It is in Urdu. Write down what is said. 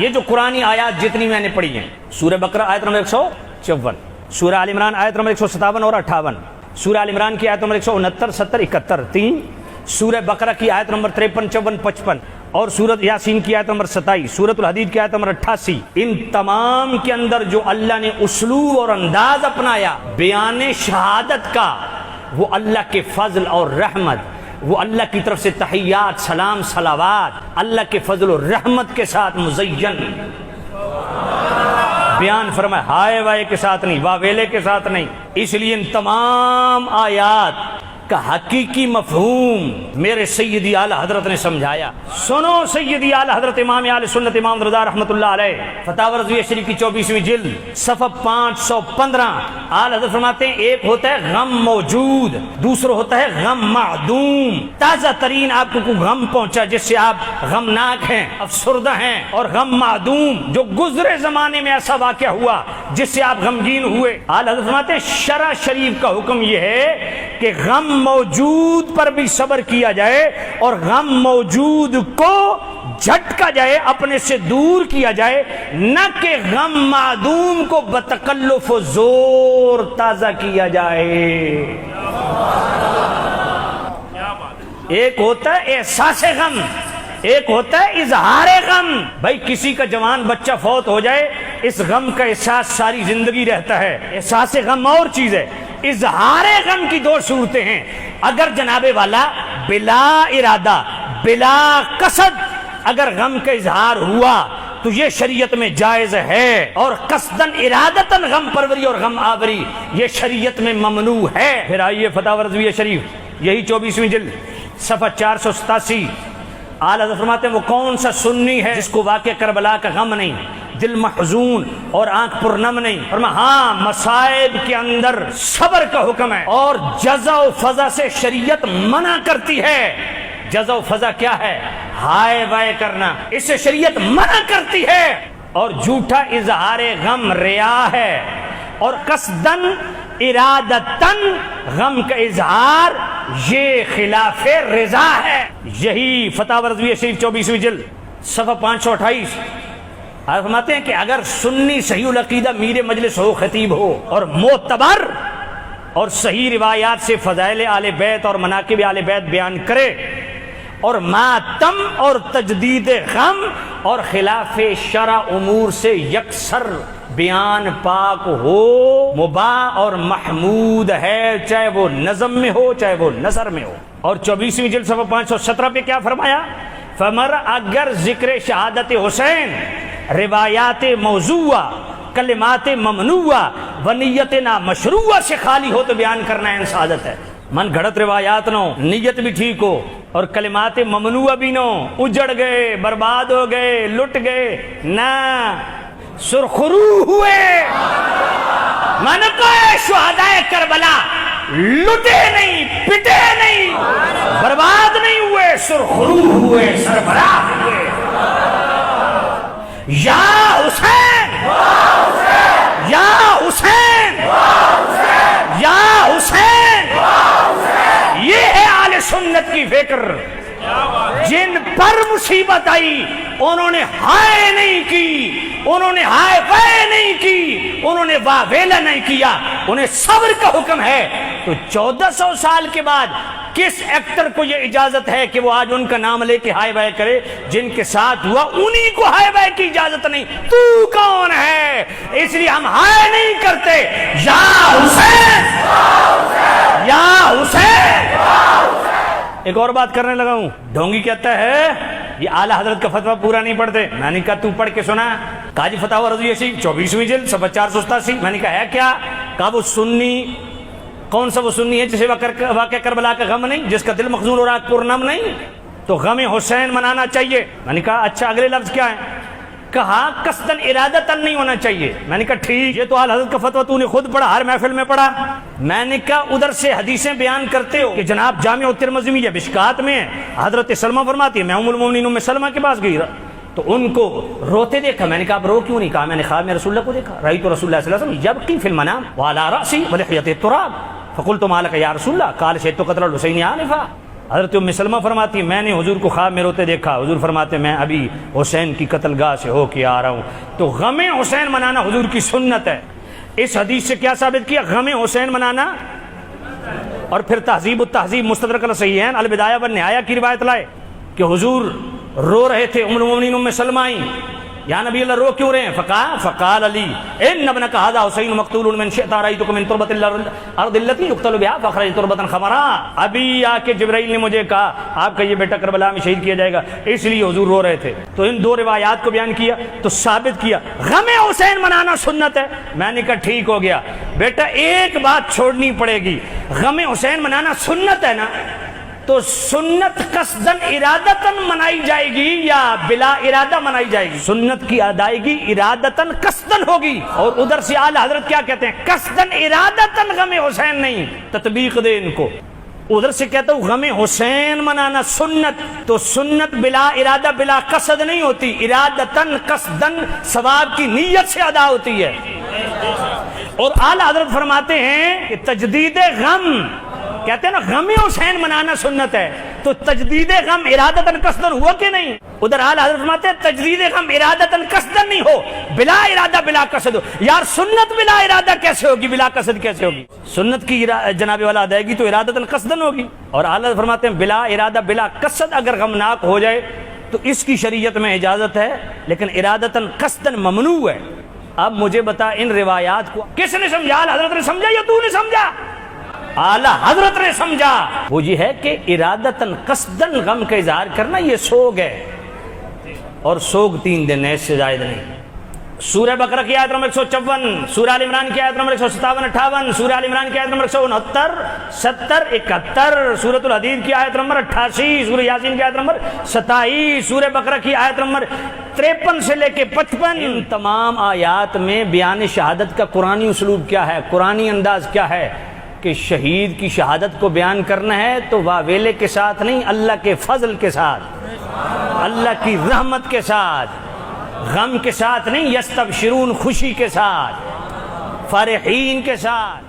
یہ جو قرآنی آیات جتنی میں نے پڑھی ہیں، سورہ بقرہ آیت نمبر 154، سورہ آل عمران آیت نمبر 157 اور 58، سورہ آل عمران کی آیت نمبر 169 70 71 3، سورہ بقرہ کی آیت نمبر 53 54 55 اور سورۃ یاسین کی آیت نمبر 27، سورۃ الحدید کی آیت نمبر 88، ان تمام کے اندر جو اللہ نے اسلوب اور انداز اپنایا بیان شہادت کا، وہ اللہ کے فضل اور رحمت، وہ اللہ کی طرف سے تحیات سلام صلوات، اللہ کے فضل و رحمت کے ساتھ مزین بیان فرمائے، ہائے وائے کے ساتھ نہیں، واویلے کے ساتھ نہیں۔ اس لیے ان تمام آیات کا حقیقی مفہوم میرے سیدی اعلی حضرت نے سمجھایا۔ سنو سیدی اعلی حضرت امام اہل سنت امام رضا رحمۃ اللہ علیہ، فتاوی رضویہ شریف کی 24ویں جلد صفحہ 515، اعلی حضرت فرماتے ہیں ایک ہوتا ہے غم موجود، دوسرا ہوتا ہے غم معدوم۔ تازہ ترین آپ کو کوئی غم پہنچا جس سے آپ غمناک ہیں، افسردہ ہیں، اور غم معدوم جو گزرے زمانے میں ایسا واقعہ ہوا جس سے آپ غمگین ہوئے۔ اعلی حضرت فرماتے ہیں شرع شریف کا حکم یہ ہے کہ غم موجود پر بھی صبر کیا جائے اور غم موجود کو جھٹکا جائے، اپنے سے دور کیا جائے، نہ کہ غم معدوم کو بتکلف و زور تازہ کیا جائے۔ ایک ہوتا ہے احساس غم، ایک ہوتا ہے اظہار غم۔ بھائی کسی کا جوان بچہ فوت ہو جائے، اس غم کا احساس ساری زندگی رہتا ہے، احساس غم اور چیز ہے، اظہار غم کی دو صورتیں ہیں۔ اگر جناب والا بلا ارادہ بلا قصد اگر غم کا اظہار ہوا تو یہ شریعت میں جائز ہے، اور قصدن ارادتن غم پروری اور غم آوری یہ شریعت میں ممنوع ہے۔ پھر آئیے فتاوی رضویہ شریف یہی 24ویں جلد صفحہ 487، اعلیٰ حضرت فرماتے ہیں وہ کون سا سنی ہے جس کو واقع کربلا کا غم نہیں، دل محزون اور آنکھ پرنم نہیں؟ فرمایا ہاں مصائب کے اندر صبر کا حکم ہے، اور جزا و فضا سے شریعت منع کرتی ہے۔ جزا و فضا کیا ہے؟ ہائے وائے کرنا، اس سے شریعت منع کرتی ہے۔ اور جھوٹا اظہار غم ریا ہے، اور قصدن ارادتن غم کا اظہار یہ خلاف رضا ہے۔ یہی فتاوی رضویہ شریف 24ویں جلد صفحہ 528، آپ فرماتے ہیں کہ اگر سنی صحیح العقیدہ میر مجلس ہو، خطیب ہو، اور معتبر اور صحیح روایات سے فضائل آل بیت اور مناقب آل بیت بیان کرے، اور ماتم اور تجدید غم اور خلاف شرع امور سے یکسر بیان پاک ہو، مباح اور محمود ہے، چاہے وہ نظم میں ہو چاہے وہ نثر میں ہو۔ اور 24ویں جلد صفحہ 517 پہ کیا فرمایا؟ فمر اگر ذکر شہادت حسین روایات موضوعہ کلمات ممنوعہ و نیت نامشروعہ سے خالی ہو تو بیان کرنا ہے سعادت ہے۔ من گھڑت روایات نو، نیت بھی ٹھیک ہو اور کلمات ممنوعہ بھی نو، اجڑ گئے، برباد ہو گئے، لٹ گئے، نہ سرخرو ہوئے۔ من کو شہدائے کربلا لٹے نہیں، پٹے نہیں، برباد نہیں ہوئے، سرخرو ہوئے، سربراہ ہوئے۔ یا حسین یا حسین یا حسین، یہ ہے اہل سنت کی فکر۔ جن پر مصیبت آئی انہوں نے ہائے نہیں کی، انہوں نے ہائے وائے نہیں کی، انہوں نے واہ ویلا نہیں کیا، انہیں صبر کا حکم ہے۔ تو 1400 سال کے بعد کس ایکٹر کو یہ اجازت ہے کہ وہ آج ان کا نام لے کے ہائے وائے کرے؟ جن کے ساتھ ہوا انہی کو ہائے وائے کی اجازت نہیں۔ تو کون ہے؟ اس لیے ہم ہائے نہیں کرتے۔ یا حسین یا حسین۔ ایک اور بات کرنے لگا ہوں، ڈھونگی کہتا ہے یہ اعلیٰ حضرت کا فتویٰ پورا نہیں پڑھتے۔ میں نے کہا تو پڑھ کے سنا، قاضی فتاوی رضویہ شریف 24ویں جلد صفحہ 487۔ میں نے کہا ہے کیا؟ کہا وہ سنی، کون سا وہ سنی ہے جسے واقع کربلا کا غم نہیں، جس کا دل مخزون اور آنکھ پرنم نہیں؟ تو غم حسین منانا چاہیے۔ میں نے کہا اچھا اگلے لفظ کیا ہے؟ کہا قصدن ارادتن نہیں ہونا چاہیے۔ میں نے کہا ٹھیک، یہ تو اعلیٰ حضرت کا فتویٰ تو نے خود پڑھا، ہر محفل میں پڑھا۔ میں نے کہا ادھر سے حدیثیں بیان کرتے ہو کہ جناب جامع الترمذی میں یا مشکات میں حضرت سلمہ فرماتی ہے میں ام المومنین ام سلمہ کے پاس گئی تو ان کو روتے دیکھا۔ میں نے کہا اب رو کیوں نہیں؟ کہا میں نے خواب میں رسول اللہ کو دیکھا، رأیت رسول اللہ صلی اللہ علیہ وسلم یبکی فی المنام وعلی رأسی ولحیۃ التراب فقلت ما لک یا رسول اللہ قال شہدت قتل الحسین آنفا۔ حضرت ام سلمہ فرماتی ہے میں نے حضور کو خواب میں روتے دیکھا، حضور فرماتے میں ابھی حسین کی قتل گاہ سے ہو کے آ رہا ہوں۔ تو غم حسین منانا حضور کی سنت ہے۔ اس حدیث سے کیا ثابت کیا؟ غم حسین منانا۔ اور پھر تہذیب التہذیب مستدرک الصحیحین البدایہ والنہایہ کی روایت لائے کہ حضور رو رہے تھے، ام المؤمنین ام سلمہ آئیں، یا نبی اللہ رو کیوں رہے ہیں؟ فقال علی ان ابنک ھذا حسین مقتول من شئت رأیتک من تربۃ الارض التي يقتل بها فاخرج تربۃ خضراء۔ ابھی آ کے جبرائیل نے مجھے کہا آپ کا یہ بیٹا کربلا میں شہید کیا جائے گا، اس لیے حضور رو رہے تھے۔ تو ان دو روایات کو بیان کیا تو ثابت کیا غم حسین منانا سنت ہے۔ میں نے کہا ٹھیک ہو گیا بیٹا، ایک بات چھوڑنی پڑے گی، غم حسین منانا سنت ہے نا، تو سنت قصدن ارادتن منائی جائے گی یا بلا ارادہ منائی جائے گی؟ سنت کی ادائیگی ارادتن قصدن ہوگی، اور ادھر سے اعلی حضرت کیا کہتے ہیں؟ قصدن ارادتن غم حسین نہیں، تطبیق دے ان کو۔ ادھر سے کہتا ہوں غم حسین منانا سنت، تو سنت بلا ارادہ بلا قصد نہیں ہوتی، ارادتن قصدن ثواب کی نیت سے ادا ہوتی ہے۔ اور اعلی حضرت فرماتے ہیں کہ تجدید غم، کہتے ہیں نا غم حسین منانا سنت ہے، تو تجدید غم ارادتاً قصداً ہوا کہ نہیں؟ ادھر اعلیٰ حضرت فرماتے ہیں تجدید غم ارادتاً قصداً نہیں ہو، بلا ارادہ بلا قصد ہو۔ یار سنت بلا ارادہ کیسے ہوگی، بلا قصد کیسے ہوگی؟ سنت کی جناب والا ادائیگی تو ارادتاً قصداً ہوگی، اور اعلیٰ فرماتے ہیں بلا ارادہ بلا قصد اگر غمناک ہو جائے تو اس کی شریعت میں اجازت ہے، لیکن ارادتاً قصداً ممنوع ہے۔ اب مجھے بتا ان روایات کو کس نے سمجھا؟ اعلیٰ حضرت نے سمجھا یا تو نے سمجھا؟ اعلیٰ حضرت نے سمجھا۔ وہ یہ ہے کہ ارادتاً قصداً غم کا اظہار کرنا یہ سوگ ہے، اور سوگ 3 دن ہے، اس سے زائد نہیں۔ سورہ بقرہ کی آیت نمبر 154، سورہ آل عمران کی آیت نمبر 157-58، سورہ آل عمران کی آیت نمبر 169، 70، 71، سورۃ الحدید کی آیت نمبر 88، سورہ یاسین کی آیت نمبر 27، سورہ بقرہ کی آیت نمبر 53 سے لے کے 55، ان تمام آیات میں بیان شہادت کا قرآنی اسلوب کیا ہے، قرآنی انداز کیا ہے کہ شہید کی شہادت کو بیان کرنا ہے تو واویلے کے ساتھ نہیں، اللہ کے فضل کے ساتھ، اللہ کی رحمت کے ساتھ، غم کے ساتھ نہیں، یستبشرون خوشی کے ساتھ، فرحین کے ساتھ۔